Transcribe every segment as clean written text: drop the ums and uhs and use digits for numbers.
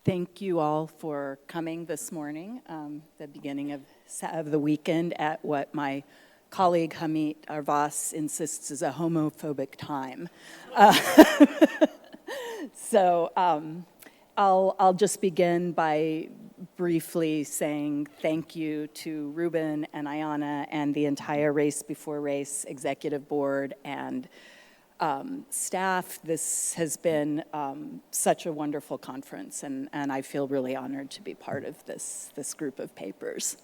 Thank you all for coming this morning, the beginning of the weekend at what my colleague Hamid Arvas insists is a homophobic time. So I'll just begin by briefly saying thank you to Ruben and Ayana and the entire Race4Race executive board and staff. This has been such a wonderful conference, and I feel really honored to be part of this group of papers.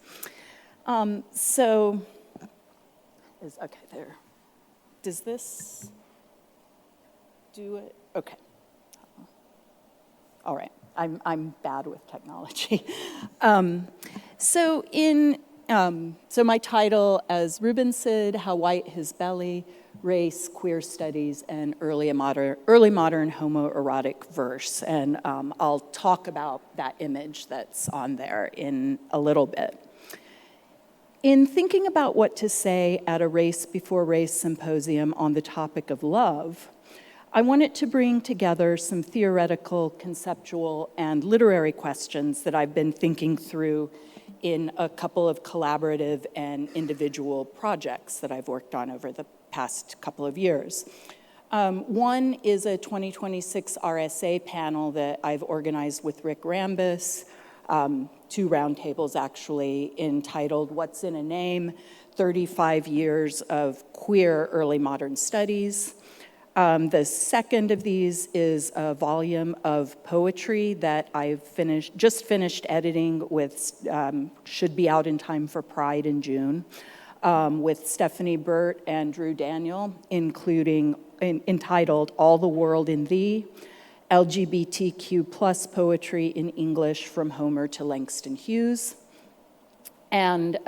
Okay, there. Does this do it? Okay. All right. I'm bad with technology. So my title, as Ruben said, How White His Belly, Race, Queer Studies, and Early Modern Homoerotic Verse. And I'll talk about that image that's on there in a little bit. In thinking about what to say at a Race4Race Symposium on the topic of love, I wanted to bring together some theoretical, conceptual, and literary questions that I've been thinking through in a couple of collaborative and individual projects that I've worked on over the past couple of years. One is a 2026 RSA panel that I've organized with Rick Rambis, two roundtables actually, entitled What's in a Name? 35 Years of Queer Early Modern Studies. The second of these is a volume of poetry that I've just finished editing with, should be out in time for Pride in June, with Stephanie Burt and Drew Daniel, entitled All the World in Thee, LGBTQ plus poetry in English from Homer to Langston Hughes. And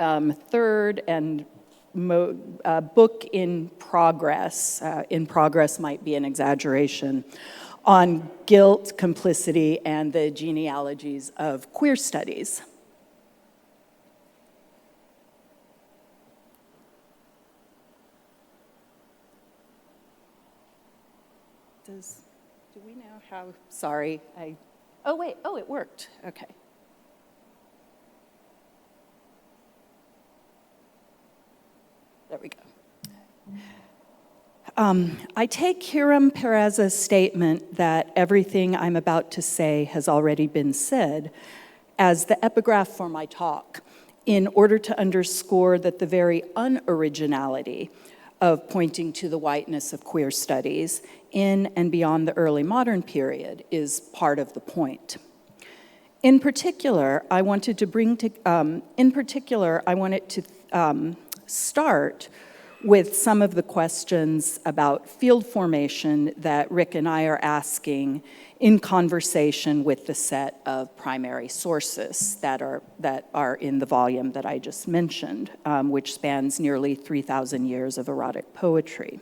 third, and book in progress might be an exaggeration, on guilt, complicity, and the genealogies of queer studies. Do we know how, sorry, oh, it worked, okay. There we go. I take Hiram Perez's statement that everything I'm about to say has already been said as the epigraph for my talk in order to underscore that the very unoriginality of pointing to the whiteness of queer studies in and beyond the early modern period is part of the point. In particular, I wanted to start with some of the questions about field formation that Rick and I are asking in conversation with the set of primary sources that are in the volume that I just mentioned, which spans nearly 3,000 years of erotic poetry.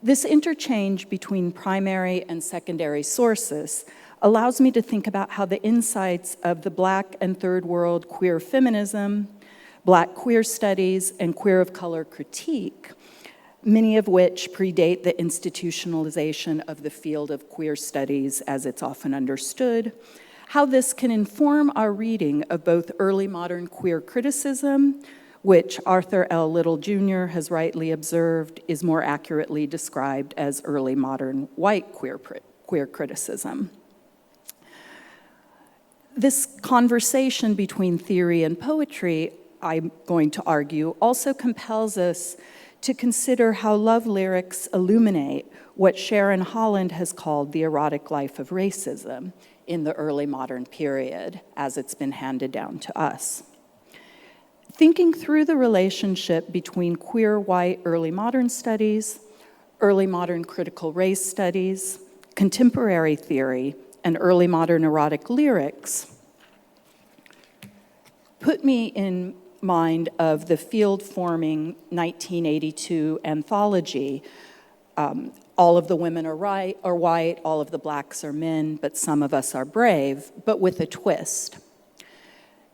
This interchange between primary and secondary sources allows me to think about how the insights of the Black and Third World queer feminism, Black queer studies, and queer of color critique, many of which predate the institutionalization of the field of queer studies as it's often understood, how this can inform our reading of both early modern queer criticism, which Arthur L. Little Jr. has rightly observed is more accurately described as early modern white queer criticism. This conversation between theory and poetry, I'm going to argue, also compels us to consider how love lyrics illuminate what Sharon Holland has called the erotic life of racism in the early modern period, as it's been handed down to us. Thinking through the relationship between queer white early modern studies, early modern critical race studies, contemporary theory, and early modern erotic lyrics put me in mind of the field-forming 1982 anthology, All of the Women Are White, All of the Blacks Are Men, but Some of Us Are Brave, but with a twist.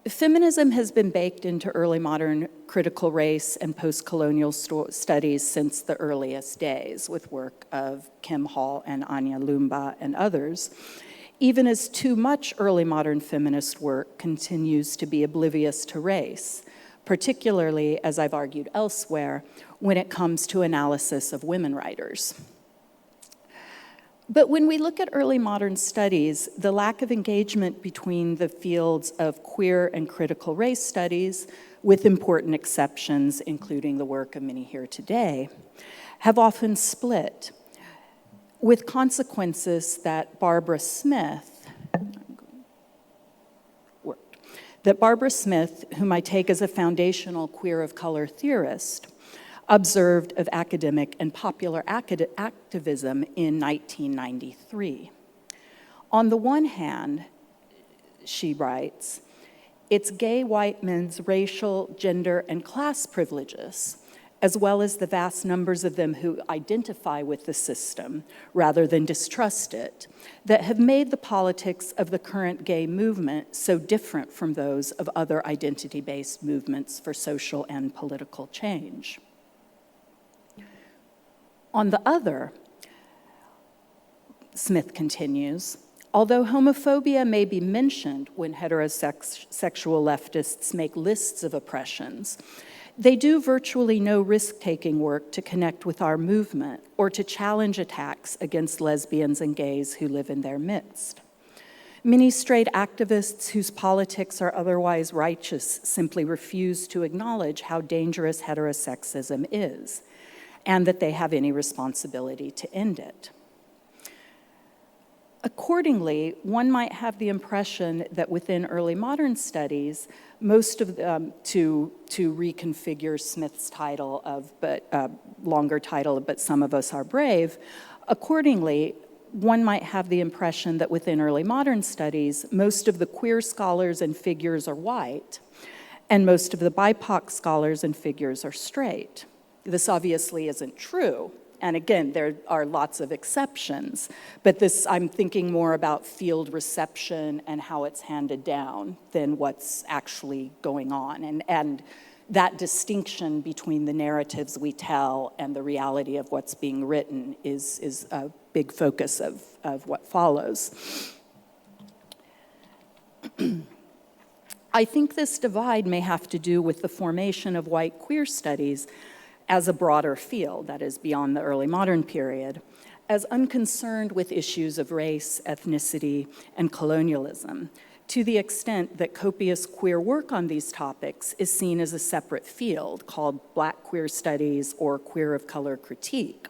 Feminism has been baked into early modern critical race and post-colonial studies since the earliest days, with work of Kim Hall and Anya Lumba and others. even as too much early modern feminist work continues to be oblivious to race, particularly, as I've argued elsewhere, when it comes to analysis of women writers. But when we look at early modern studies, the lack of engagement between the fields of queer and critical race studies, with important exceptions, including the work of many here today, have often split, with consequences that Barbara Smith, whom I take as a foundational queer of color theorist, observed of academic and popular activism in 1993. On the one hand, she writes, it's gay white men's racial, gender, and class privileges, as well as the vast numbers of them who identify with the system rather than distrust it, that have made the politics of the current gay movement so different from those of other identity-based movements for social and political change. On the other, Smith continues, although homophobia may be mentioned when heterosexual leftists make lists of oppressions, they do virtually no risk-taking work to connect with our movement or to challenge attacks against lesbians and gays who live in their midst. Many straight activists whose politics are otherwise righteous simply refuse to acknowledge how dangerous heterosexism is, and that they have any responsibility to end it. Accordingly, one might have the impression that within early modern studies, most of them, to reconfigure Smith's title of, longer title, but some of us are brave, accordingly, one might have the impression that within early modern studies, most of the queer scholars and figures are white, and most of the BIPOC scholars and figures are straight. This obviously isn't true. And again, there are lots of exceptions, but I'm thinking more about field reception and how it's handed down than what's actually going on. And that distinction between the narratives we tell and the reality of what's being written is a big focus of what follows. I think this divide may have to do with the formation of white queer studies as a broader field, that is beyond the early modern period, as unconcerned with issues of race, ethnicity, and colonialism, to the extent that copious queer work on these topics is seen as a separate field called Black queer studies or queer of color critique,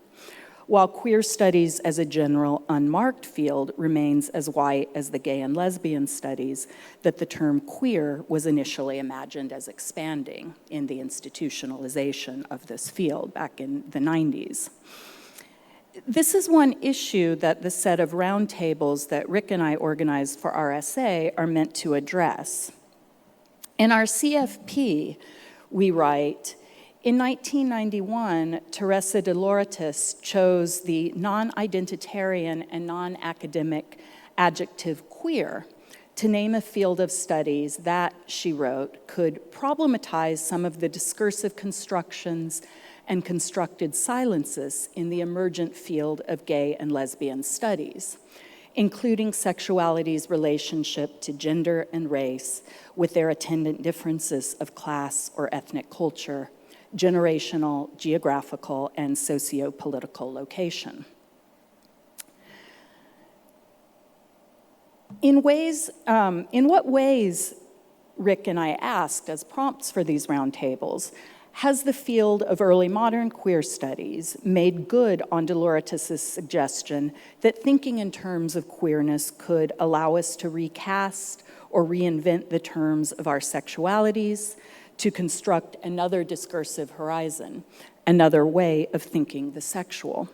while queer studies as a general unmarked field remains as white as the gay and lesbian studies that the term queer was initially imagined as expanding in the institutionalization of this field back in the 90s. This is one issue that the set of roundtables that Rick and I organized for RSA are meant to address. In our CFP, we write, in 1991, Teresa de Lauritis chose the non-identitarian and non-academic adjective queer to name a field of studies that, she wrote, could problematize some of the discursive constructions and constructed silences in the emergent field of gay and lesbian studies, including sexuality's relationship to gender and race with their attendant differences of class or ethnic culture, generational, geographical, and socio-political location. In what ways, Rick and I asked as prompts for these roundtables, has the field of early modern queer studies made good on de Lauritis' suggestion that thinking in terms of queerness could allow us to recast or reinvent the terms of our sexualities, to construct another discursive horizon, another way of thinking the sexual?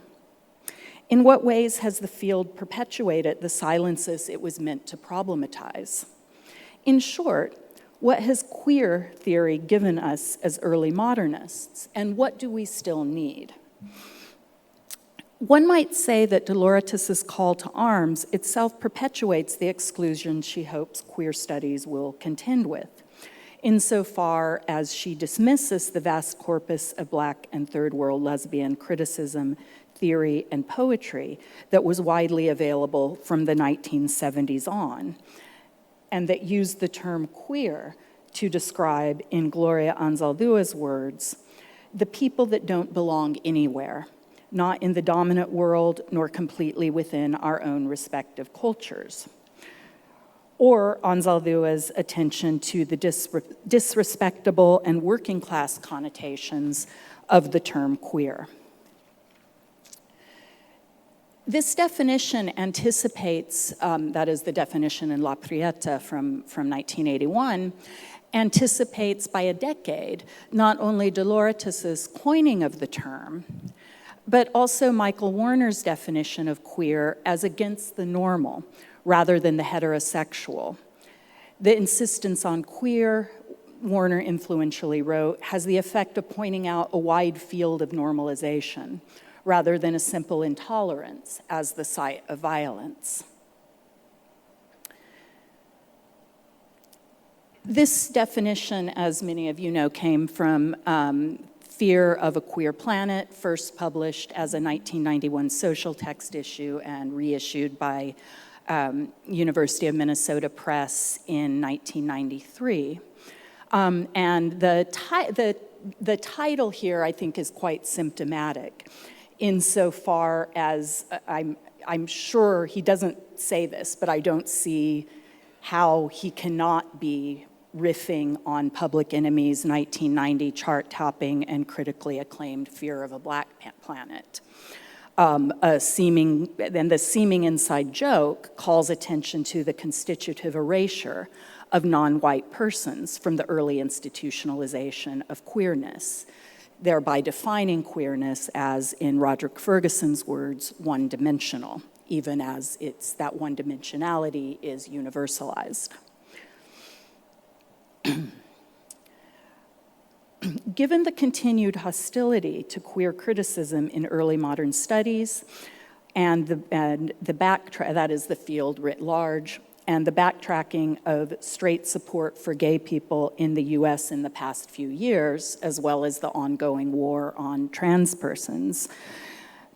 In what ways has the field perpetuated the silences it was meant to problematize? In short, what has queer theory given us as early modernists, and what do we still need? One might say that de Lauritis' call to arms itself perpetuates the exclusion she hopes queer studies will contend with. insofar as she dismisses the vast corpus of Black and Third World lesbian criticism, theory, and poetry that was widely available from the 1970s on, and that used the term queer to describe, in Gloria Anzaldua's words, the people that don't belong anywhere, not in the dominant world nor completely within our own respective cultures. Or Anzaldua's attention to the disrespectable and working class connotations of the term queer. This definition anticipates, that is the definition in La Prieta from 1981, anticipates by a decade not only Dolores' coining of the term, but also Michael Warner's definition of queer as against the normal rather than the heterosexual. The insistence on queer, Warner influentially wrote, has the effect of pointing out a wide field of normalization rather than a simple intolerance as the site of violence. This definition, as many of you know, came from Fear of a Queer Planet, first published as a 1991 social text issue and reissued by University of Minnesota Press in 1993. And the title here, I think, is quite symptomatic insofar as I'm sure he doesn't say this, but I don't see how he cannot be riffing on Public Enemy's 1990 chart-topping and critically acclaimed Fear of a Black Planet. The seeming inside joke calls attention to the constitutive erasure of non-white persons from the early institutionalization of queerness, thereby defining queerness as, in Roderick Ferguson's words, one-dimensional, even as that one-dimensionality is universalized. Given the continued hostility to queer criticism in early modern studies and that is the field writ large, and the backtracking of straight support for gay people in the US in the past few years, as well as the ongoing war on trans persons,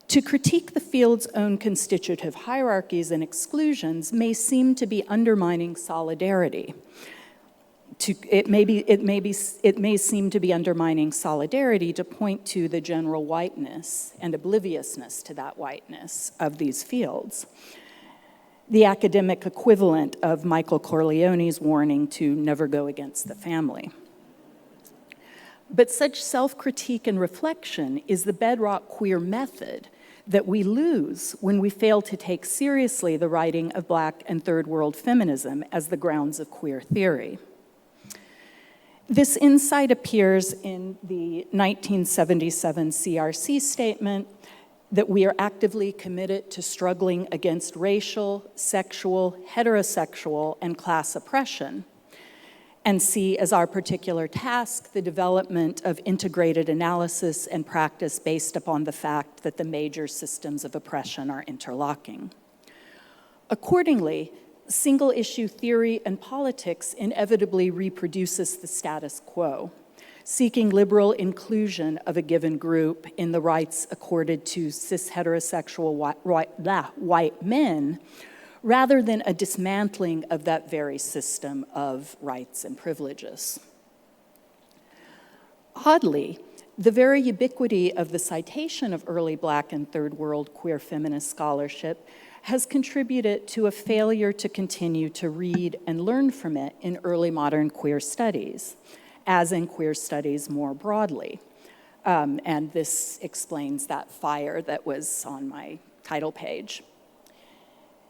to critique the field's own constitutive hierarchies and exclusions may seem to be undermining solidarity. It may seem to be undermining solidarity to point to the general whiteness and obliviousness to that whiteness of these fields. The academic equivalent of Michael Corleone's warning to never go against the family. But such self-critique and reflection is the bedrock queer method that we lose when we fail to take seriously the writing of Black and Third World feminism as the grounds of queer theory. This insight appears in the 1977 CRC statement that we are actively committed to struggling against racial, sexual, heterosexual, and class oppression, and see as our particular task the development of integrated analysis and practice based upon the fact that the major systems of oppression are interlocking. Accordingly, single-issue theory and politics inevitably reproduces the status quo, seeking liberal inclusion of a given group in the rights accorded to cis-heterosexual white men, rather than a dismantling of that very system of rights and privileges. Oddly, the very ubiquity of the citation of early Black and Third World queer feminist scholarship has contributed to a failure to continue to read and learn from it in early modern queer studies, as in queer studies more broadly. And this explains that fire that was on my title page.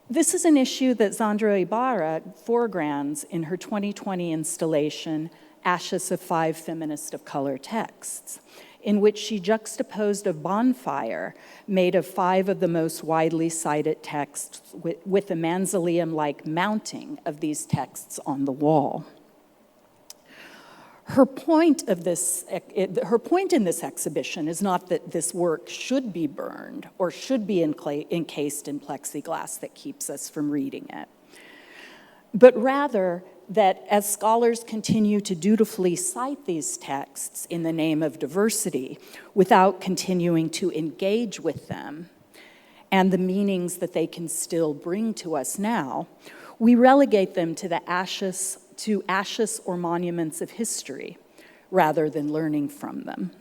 This is an issue that Zandra Ibarra foregrounds in her 2020 installation, Ashes of 5 Feminist of Color Texts, in which she juxtaposed a bonfire made of 5 of the most widely cited texts with a mausoleum-like mounting of these texts on the wall. Her point in this exhibition is not that this work should be burned or should be encased in plexiglass that keeps us from reading it, but rather that as scholars continue to dutifully cite these texts in the name of diversity without continuing to engage with them and the meanings that they can still bring to us now, we relegate them to ashes or monuments of history rather than learning from them.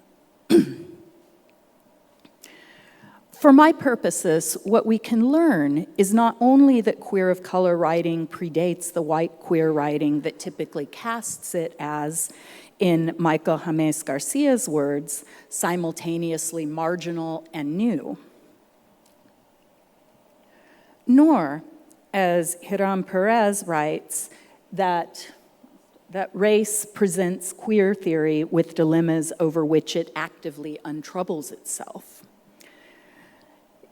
For my purposes, what we can learn is not only that queer of color writing predates the white queer writing that typically casts it as, in Michael James Garcia's words, simultaneously marginal and new, nor, as Hiram Perez writes, that race presents queer theory with dilemmas over which it actively untroubles itself.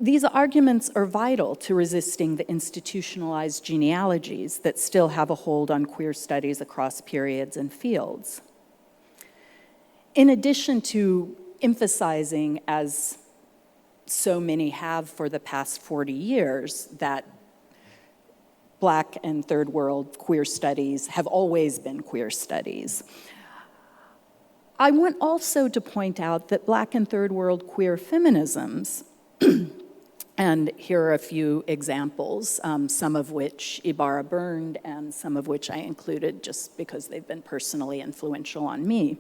These arguments are vital to resisting the institutionalized genealogies that still have a hold on queer studies across periods and fields. In addition to emphasizing, as so many have for the past 40 years, that Black and Third World queer studies have always been queer studies, I want also to point out that Black and Third World queer feminisms, and here are a few examples, some of which Ibarra burned and some of which I included just because they've been personally influential on me.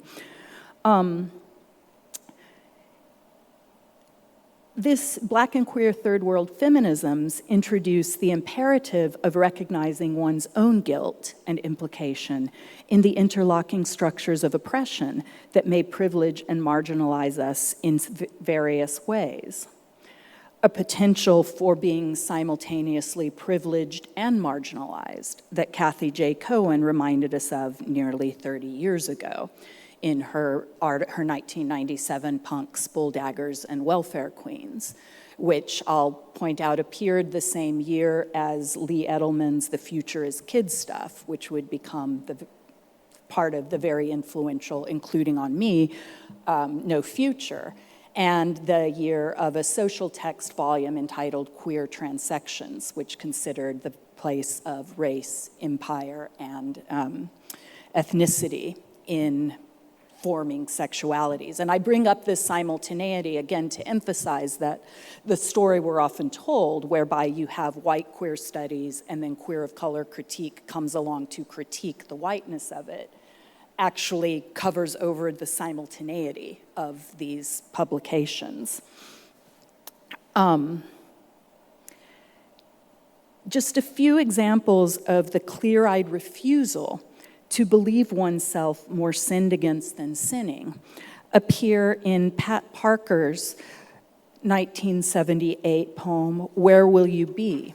This Black and queer Third World feminisms introduce the imperative of recognizing one's own guilt and implication in the interlocking structures of oppression that may privilege and marginalize us in various ways. A potential for being simultaneously privileged and marginalized that Kathy J. Cohen reminded us of nearly 30 years ago in her 1997 Punks, Bulldaggers, and Welfare Queens, which I'll point out appeared the same year as Lee Edelman's The Future is Kid Stuff, which would become part of the very influential, including on me, No Future, and the year of a social text volume entitled Queer Transections, which considered the place of race, empire, and ethnicity in forming sexualities. And I bring up this simultaneity again to emphasize that the story we're often told, whereby you have white queer studies and then queer of color critique comes along to critique the whiteness of it, actually covers over the simultaneity of these publications. Just a few examples of the clear-eyed refusal to believe oneself more sinned against than sinning appear in Pat Parker's 1978 poem, Where Will You Be?,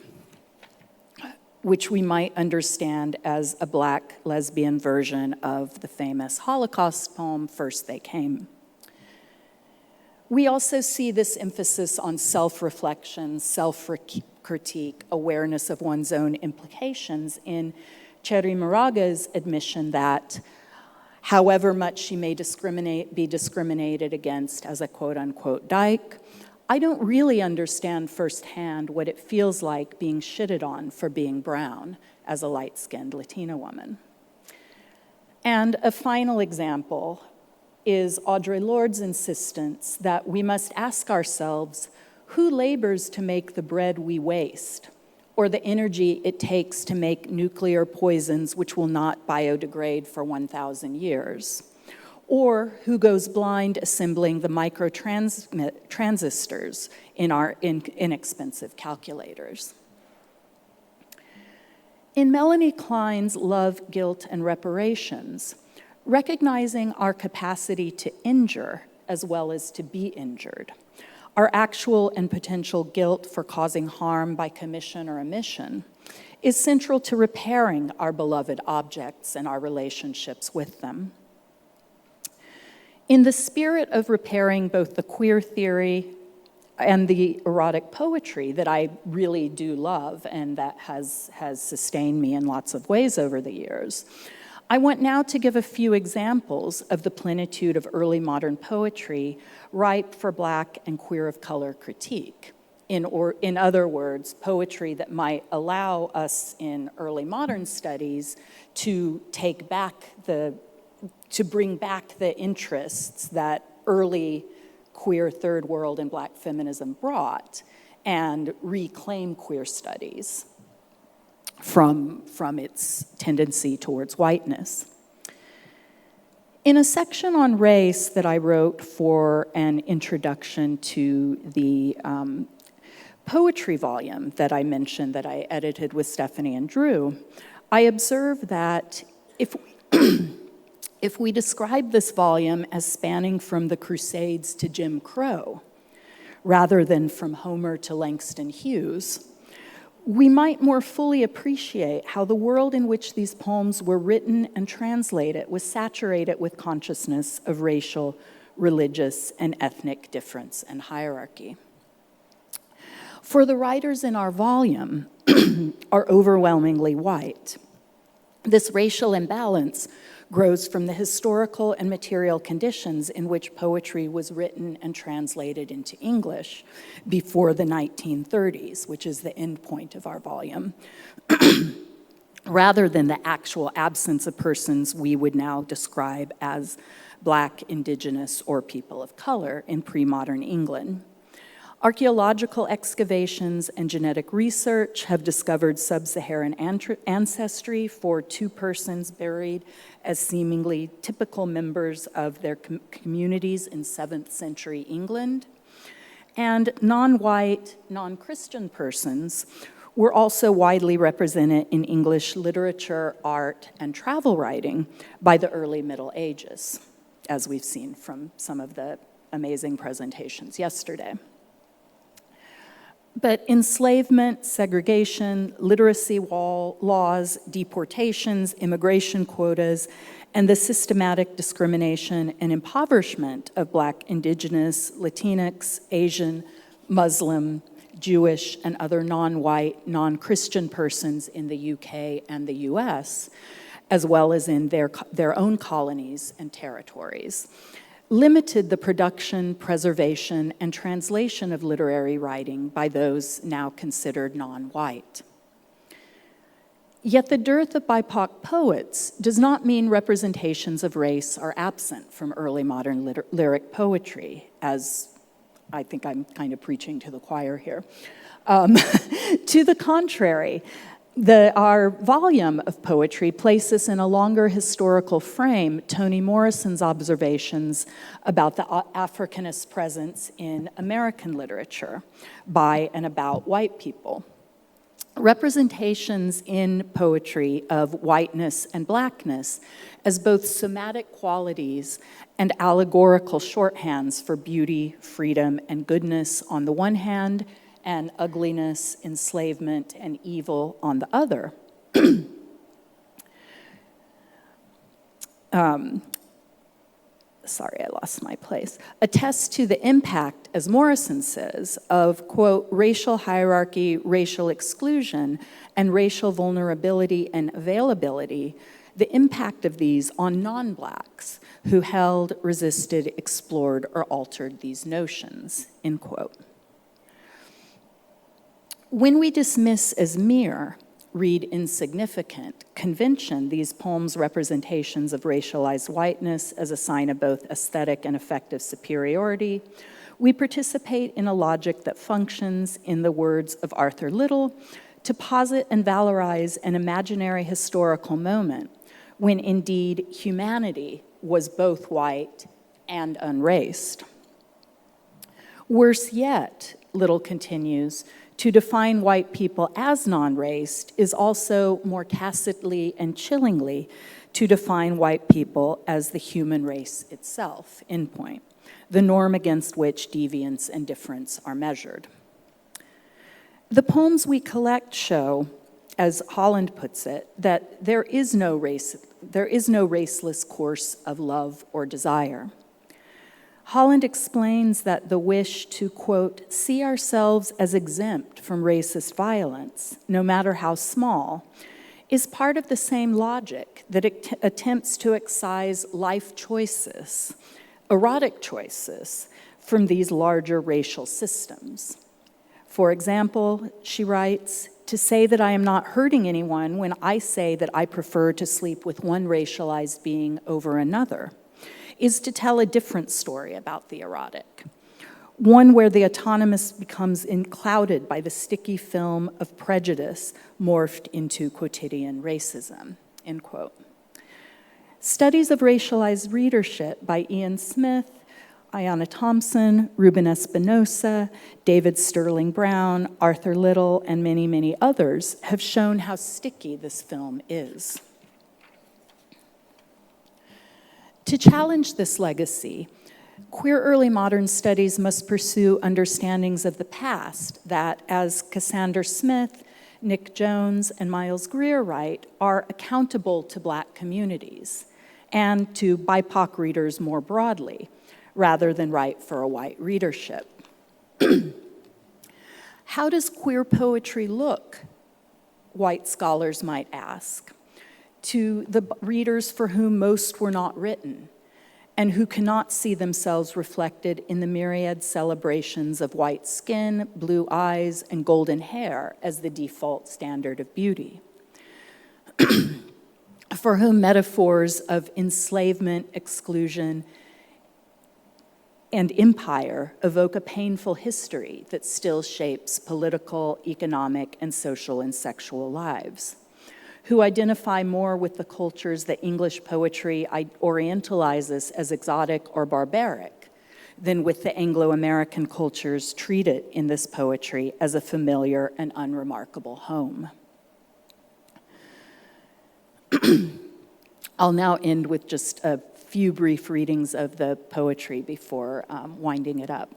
which we might understand as a Black lesbian version of the famous Holocaust poem, First They Came. We also see this emphasis on self-reflection, self-critique, awareness of one's own implications in Cherry Moraga's admission that however much she may be discriminated against as a quote-unquote dyke, I don't really understand firsthand what it feels like being shitted on for being brown as a light-skinned Latina woman. And a final example is Audre Lorde's insistence that we must ask ourselves, who labors to make the bread we waste, or the energy it takes to make nuclear poisons which will not biodegrade for 1,000 years? Or who goes blind assembling the microtransistors in our inexpensive calculators? In Melanie Klein's Love, Guilt, and Reparations, recognizing our capacity to injure as well as to be injured, our actual and potential guilt for causing harm by commission or omission, is central to repairing our beloved objects and our relationships with them. In the spirit of repairing both the queer theory and the erotic poetry that I really do love and that has sustained me in lots of ways over the years, I want now to give a few examples of the plenitude of early modern poetry ripe for Black and queer of color critique, In other words, poetry that might allow us in early modern studies to bring back the interests that early queer third world and Black feminism brought and reclaim queer studies from its tendency towards whiteness. In a section on race that I wrote for an introduction to the poetry volume that I mentioned that I edited with Stephanie and Drew, I observed that if we describe this volume as spanning from the Crusades to Jim Crow, rather than from Homer to Langston Hughes, we might more fully appreciate how the world in which these poems were written and translated was saturated with consciousness of racial, religious, and ethnic difference and hierarchy. For the writers in our volume are overwhelmingly white. This racial imbalance grows from the historical and material conditions in which poetry was written and translated into English before the 1930s, which is the end point of our volume, rather than the actual absence of persons we would now describe as Black, Indigenous, or people of color in pre-modern England. Archaeological excavations and genetic research have discovered sub-Saharan ancestry for 2 persons buried as seemingly typical members of their communities in 7th century England. And non-white, non-Christian persons were also widely represented in English literature, art, and travel writing by the early Middle Ages, as we've seen from some of the amazing presentations yesterday. But enslavement, segregation, literacy laws, deportations, immigration quotas, and the systematic discrimination and impoverishment of Black, Indigenous, Latinx, Asian, Muslim, Jewish, and other non-white, non-Christian persons in the UK and the US, as well as in their own colonies and territories, limited the production, preservation, and translation of literary writing by those now considered non-white. Yet the dearth of BIPOC poets does not mean representations of race are absent from early modern lyric poetry, as I think I'm kind of preaching to the choir here. To the contrary, our volume of poetry places in a longer historical frame Toni Morrison's observations about the Africanist presence in American literature by and about white people. Representations in poetry of whiteness and Blackness as both somatic qualities and allegorical shorthands for beauty, freedom, and goodness on the one hand, and ugliness, enslavement, and evil on the other. Sorry, I lost my place. Attests to the impact, as Morrison says, of, quote, racial hierarchy, racial exclusion, and racial vulnerability and availability, the impact of these on non-Blacks who held, resisted, explored, or altered these notions, end quote. When we dismiss as mere, read insignificant, convention these poems' representations of racialized whiteness as a sign of both aesthetic and affective superiority, we participate in a logic that functions, in the words of Arthur Little, to posit and valorize an imaginary historical moment when indeed humanity was both white and unraced. Worse yet, Little continues, to define white people as non-raced is also more tacitly and chillingly to define white people as the human race itself, end point, the norm against which deviance and difference are measured. The poems we collect show, as Holland puts it, that there is no raceless course of love or desire. Holland explains that the wish to, quote, see ourselves as exempt from racist violence, no matter how small, is part of the same logic that attempts to excise life choices, erotic choices, from these larger racial systems. For example, she writes, to say that I am not hurting anyone when I say that I prefer to sleep with one racialized being over another is to tell a different story about the erotic, one where the autonomous becomes clouded by the sticky film of prejudice morphed into quotidian racism, end quote. Studies of racialized readership by Ian Smith, Ayanna Thompson, Ruben Espinosa, David Sterling Brown, Arthur Little, and many, many others have shown how sticky this film is. To challenge this legacy, queer early modern studies must pursue understandings of the past that, as Cassandra Smith, Nick Jones, and Miles Greer write, are accountable to Black communities and to BIPOC readers more broadly, rather than write for a white readership. How does queer poetry look, white scholars might ask, to the readers for whom most were not written and who cannot see themselves reflected in the myriad celebrations of white skin, blue eyes, and golden hair as the default standard of beauty? For whom metaphors of enslavement, exclusion, and empire evoke a painful history that still shapes political, economic, and social and sexual lives, who identify more with the cultures that English poetry orientalizes as exotic or barbaric than with the Anglo-American cultures treated in this poetry as a familiar and unremarkable home. I'll now end with just a few brief readings of the poetry before winding it up.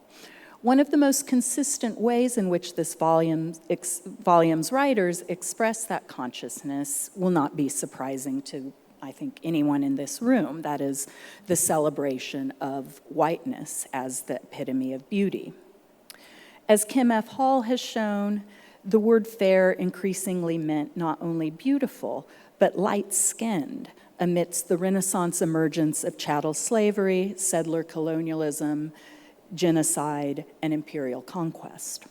One of the most consistent ways in which this volume's writers express that consciousness will not be surprising to, I think, anyone in this room. That is the celebration of whiteness as the epitome of beauty. As Kim F. Hall has shown, the word fair increasingly meant not only beautiful, but light-skinned, amidst the Renaissance emergence of chattel slavery, settler colonialism, genocide, and imperial conquest.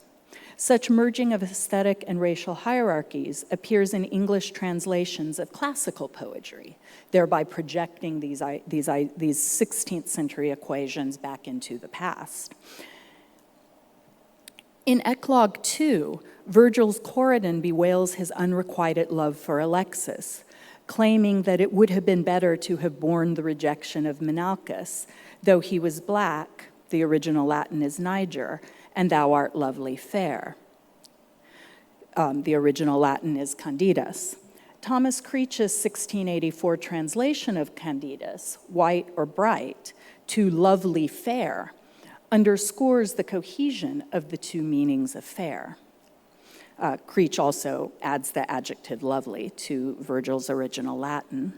Such merging of aesthetic and racial hierarchies appears in English translations of classical poetry, thereby projecting these 16th century equations back into the past. In Eclogue 2, Virgil's Corydon bewails his unrequited love for Alexis, claiming that it would have been better to have borne the rejection of Menalcas, though he was Black, the original Latin is Niger, and thou art lovely fair. The original Latin is Candidus. Thomas Creech's 1684 translation of Candidus, white or bright, to lovely fair, underscores the cohesion of the two meanings of fair. Creech also adds the adjective lovely to Virgil's original Latin.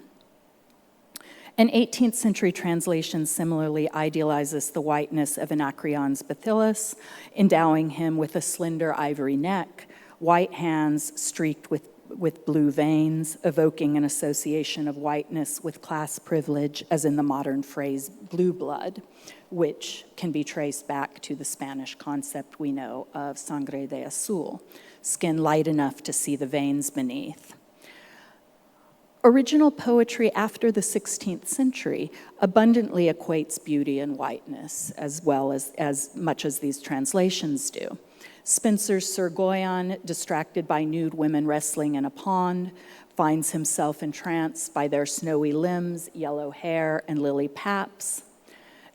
An 18th century translation similarly idealizes the whiteness of Anacreon's Bathyllus, endowing him with a slender ivory neck, white hands streaked with blue veins, evoking an association of whiteness with class privilege, as in the modern phrase blue blood, which can be traced back to the Spanish concept we know of sangre de azul, skin light enough to see the veins beneath. Original poetry after the 16th century abundantly equates beauty and whiteness, as well as much as these translations do. Spencer's Sir Goyan, distracted by nude women wrestling in a pond, finds himself entranced by their snowy limbs, yellow hair, and lily paps.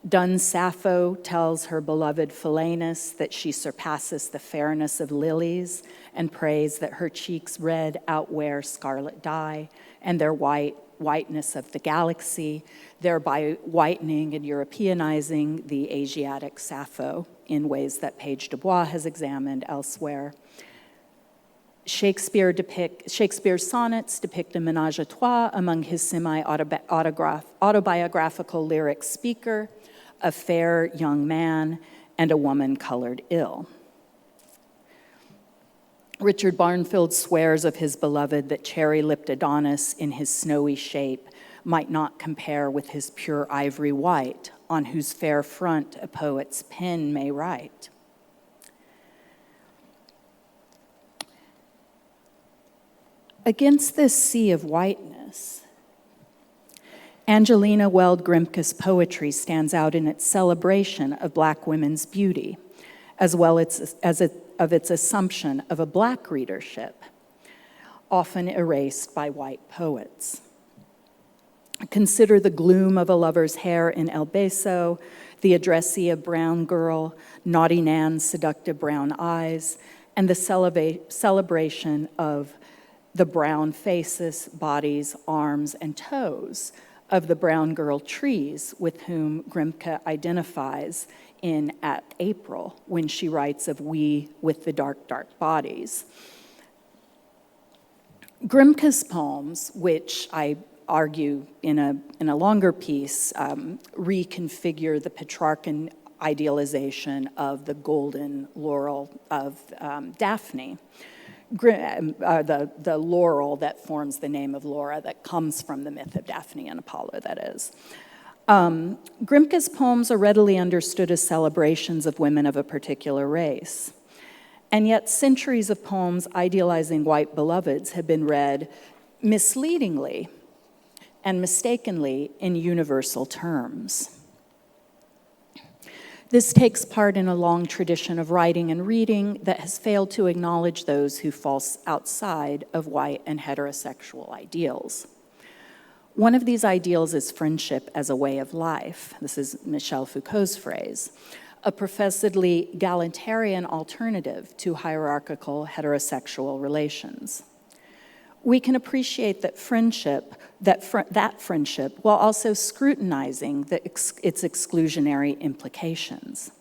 Donne's Sappho tells her beloved Philaenis that she surpasses the fairness of lilies and prays that her cheeks red outwear scarlet dye and their whiteness of the galaxy, thereby whitening and Europeanizing the Asiatic Sappho in ways that Paige Dubois has examined elsewhere. Shakespeare's sonnets depict a ménage à trois among his semi-autobiographical lyric speaker, a fair young man, and a woman colored ill. Richard Barnfield swears of his beloved that cherry-lipped Adonis in his snowy shape might not compare with his pure ivory white, on whose fair front a poet's pen may write. Against this sea of whiteness, Angelina Weld Grimke's poetry stands out in its celebration of Black women's beauty, as well as of its assumption of a Black readership, often erased by white poets. Consider the gloom of a lover's hair in El Beso, the addressee of Brown Girl, Naughty Nan's seductive brown eyes, and the celebration of the brown faces, bodies, arms, and toes of the brown girl trees with whom Grimke identifies in At April when she writes of we with the dark, dark bodies. Grimke's poems, which I argue in a longer piece, reconfigure the Petrarchan idealization of the golden laurel of Daphne, the laurel that forms the name of Laura, that comes from the myth of Daphne and Apollo, that is. Grimke's poems are readily understood as celebrations of women of a particular race. And yet centuries of poems idealizing white beloveds have been read misleadingly and mistakenly in universal terms. This takes part in a long tradition of writing and reading that has failed to acknowledge those who fall outside of white and heterosexual ideals. One of these ideals is friendship as a way of life. This is Michel Foucault's phrase, a professedly egalitarian alternative to hierarchical heterosexual relations. We can appreciate that friendship, that friendship, while also scrutinizing its exclusionary implications.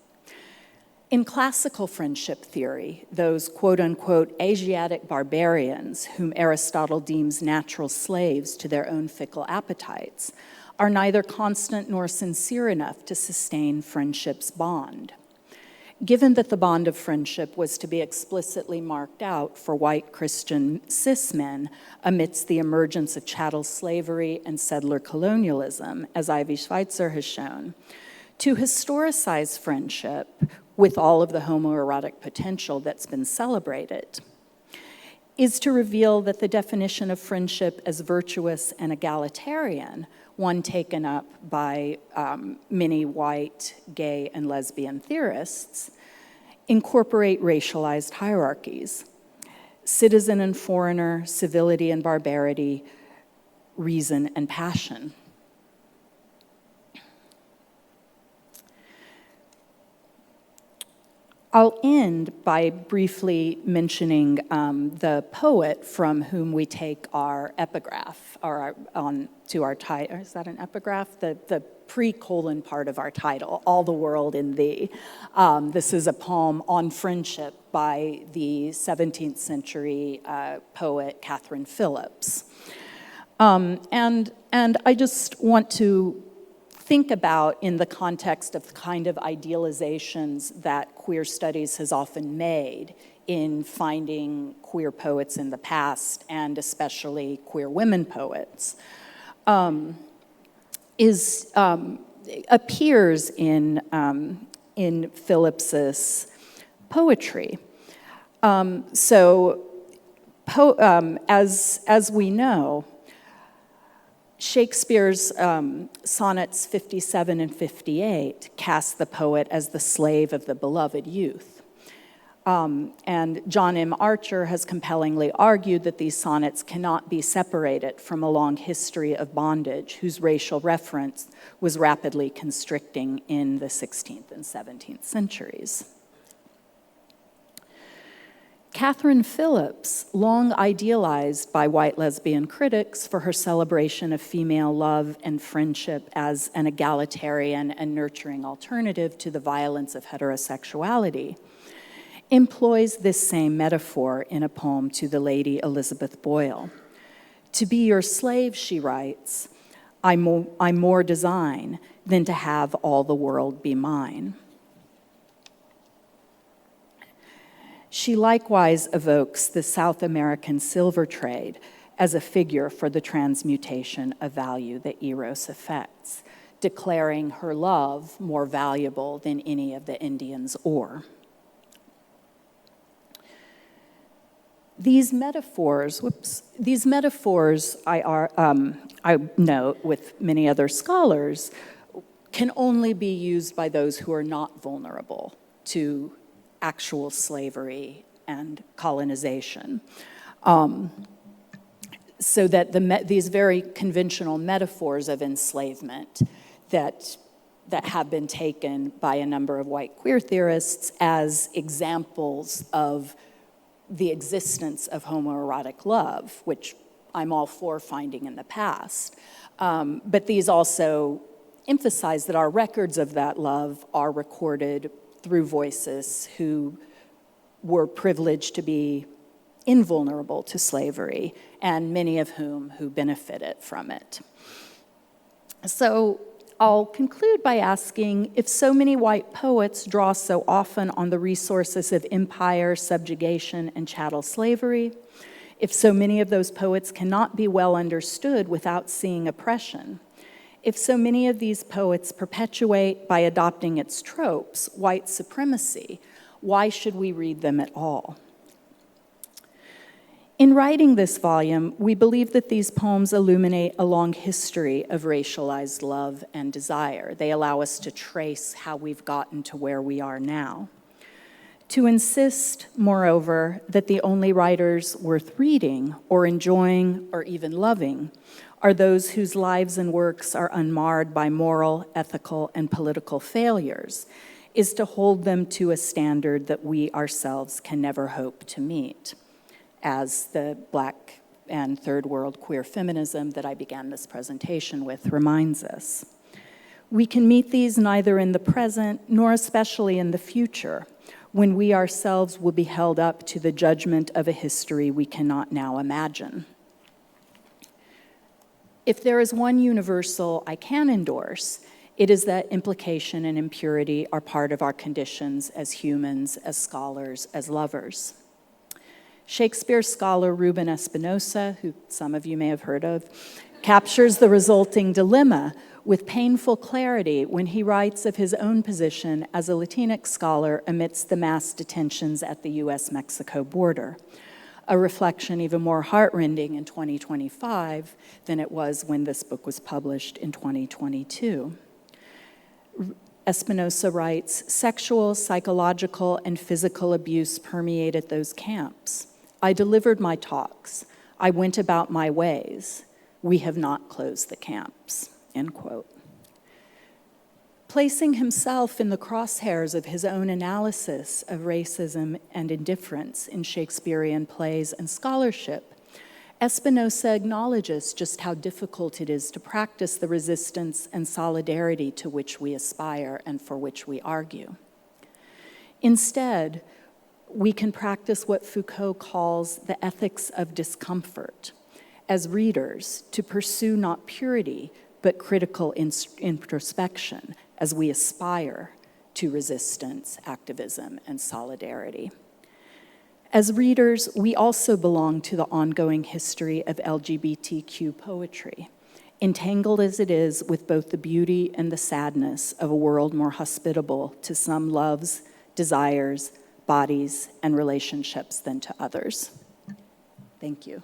In classical friendship theory, those quote-unquote Asiatic barbarians whom Aristotle deems natural slaves to their own fickle appetites are neither constant nor sincere enough to sustain friendship's bond. Given that the bond of friendship was to be explicitly marked out for white Christian cis men amidst the emergence of chattel slavery and settler colonialism, as Ivy Schweitzer has shown, to historicize friendship with all of the homoerotic potential that's been celebrated is to reveal that the definition of friendship as virtuous and egalitarian, one taken up by many white, gay, and lesbian theorists, incorporate racialized hierarchies: citizen and foreigner, civility and barbarity, reason and passion. I'll end by briefly mentioning the poet from whom we take our epigraph, to our title. Is that an epigraph? The pre-colon part of our title, All the World in Thee. This is a poem on friendship by the 17th century poet Catherine Phillips. And I just want to think about, in the context of the kind of idealizations that queer studies has often made in finding queer poets in the past, and especially queer women poets, appears in Phillips's poetry. As we know, Shakespeare's sonnets 57 and 58 cast the poet as the slave of the beloved youth. And John M. Archer has compellingly argued that these sonnets cannot be separated from a long history of bondage whose racial reference was rapidly constricting in the 16th and 17th centuries. Catherine Phillips, long idealized by white lesbian critics for her celebration of female love and friendship as an egalitarian and nurturing alternative to the violence of heterosexuality, employs this same metaphor in a poem to the Lady Elizabeth Boyle. To be your slave, she writes, I more design than to have all the world be mine. She likewise evokes the South American silver trade as a figure for the transmutation of value that Eros affects, declaring her love more valuable than any of the Indians' ore. These metaphors, I note with many other scholars, can only be used by those who are not vulnerable to actual slavery and colonization. So that these very conventional metaphors of enslavement that have been taken by a number of white queer theorists as examples of the existence of homoerotic love, which I'm all for finding in the past. But these also emphasize that our records of that love are recorded through voices who were privileged to be invulnerable to slavery, and many of whom who benefited from it. So I'll conclude by asking, if so many white poets draw so often on the resources of empire, subjugation, and chattel slavery, if so many of those poets cannot be well understood without seeing oppression, if so many of these poets perpetuate, by adopting its tropes, white supremacy, why should we read them at all? In writing this volume, we believe that these poems illuminate a long history of racialized love and desire. They allow us to trace how we've gotten to where we are now. To insist, moreover, that the only writers worth reading or enjoying or even loving are those whose lives and works are unmarred by moral, ethical, and political failures is to hold them to a standard that we ourselves can never hope to meet, as the Black and Third World queer feminism that I began this presentation with reminds us. We can meet these neither in the present nor especially in the future, when we ourselves will be held up to the judgment of a history we cannot now imagine. If there is one universal I can endorse, it is that implication and impurity are part of our conditions as humans, as scholars, as lovers. Shakespeare scholar Ruben Espinosa, who some of you may have heard of, captures the resulting dilemma with painful clarity when he writes of his own position as a Latinx scholar amidst the mass detentions at the US-Mexico border, a reflection even more heartrending in 2025 than it was when this book was published in 2022. Espinosa writes, "Sexual, psychological, and physical abuse permeated those camps. I delivered my talks. I went about my ways. We have not closed the camps," end quote. Placing himself in the crosshairs of his own analysis of racism and indifference in Shakespearean plays and scholarship, Espinosa acknowledges just how difficult it is to practice the resistance and solidarity to which we aspire and for which we argue. Instead, we can practice what Foucault calls the ethics of discomfort, as readers, to pursue not purity, but critical introspection as we aspire to resistance, activism, and solidarity. As readers, we also belong to the ongoing history of LGBTQ poetry, entangled as it is with both the beauty and the sadness of a world more hospitable to some loves, desires, bodies, and relationships than to others. Thank you.